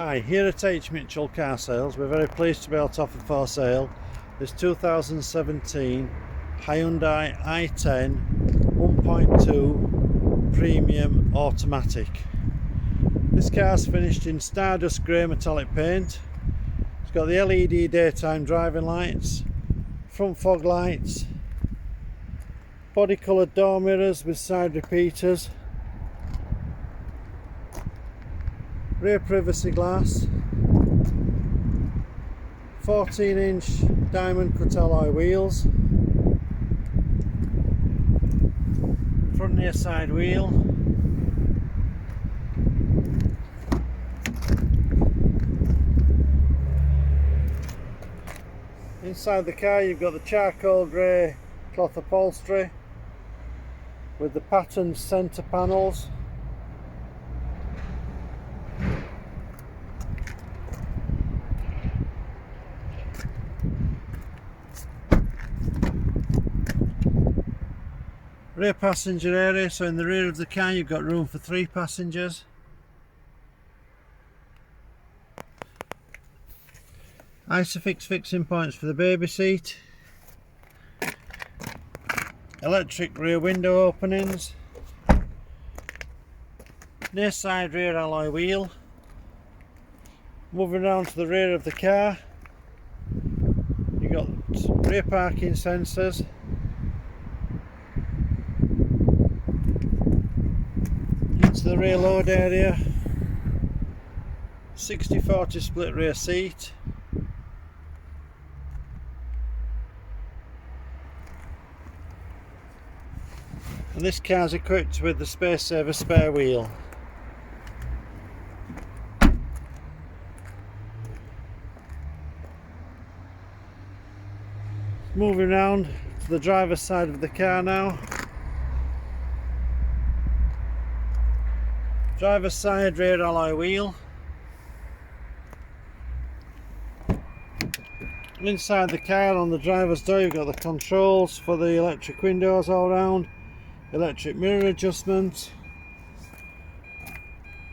Hi, here at H.Mitchell Car Sales, we're very pleased to be able to offer for sale this 2017 Hyundai i10 1.2 Premium Automatic. This car's finished in Stardust grey metallic paint. It's got the LED daytime driving lights, front fog lights, body coloured door mirrors with side repeaters, rear privacy glass, 14-inch diamond cut alloy wheels, front near side wheel, inside the car you've got the charcoal grey cloth upholstery with the patterned centre panels, rear passenger area, so in the rear of the car you've got room for 3 passengers. ISOFIX fixing points for the baby seat, electric rear window openings, near side rear alloy wheel. Moving around to the rear of the car, you've got rear parking sensors, into the rear load area, 60/40 split rear seat, and this car is equipped with the space saver spare wheel. Moving around to the driver's side of the car now. Driver's side rear alloy wheel. Inside the car on the driver's door you've got the controls for the electric windows all round, electric mirror adjustment.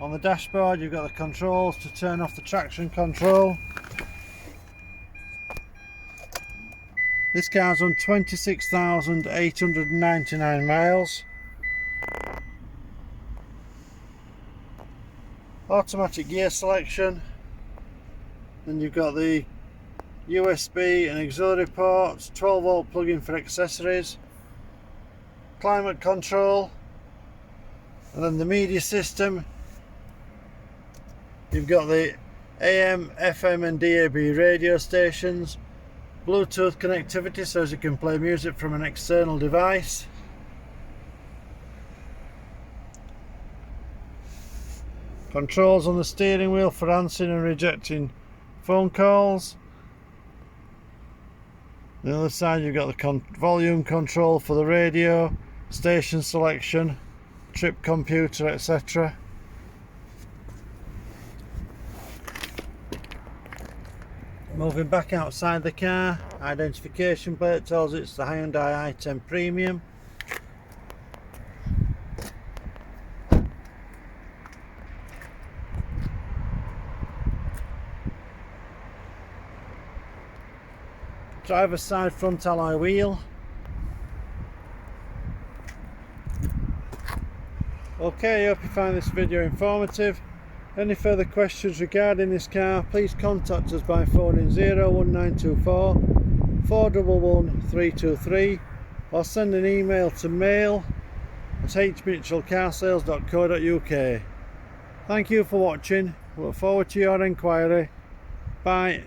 On the dashboard you've got the controls to turn off the traction control. This car's on 26,899 miles. Automatic gear selection. Then you've got the USB and auxiliary ports, 12-volt plug-in for accessories, climate control, and then the media system. You've got the AM, FM and DAB radio stations, Bluetooth connectivity so as you can play music from an external device, controls on the steering wheel for answering and rejecting phone calls. On the other side you've got the volume control for the radio, station selection, trip computer, etc. Moving back outside the car, identification plate tells it's the Hyundai i10 Premium. Driver's side front alloy wheel. Okay, I hope you find this video informative. Any further questions regarding this car, please contact us by phoning 01924 411 323 or send an email to mail@hmitchellcarsales.co.uk. Thank you for watching. We look forward to your inquiry. Bye.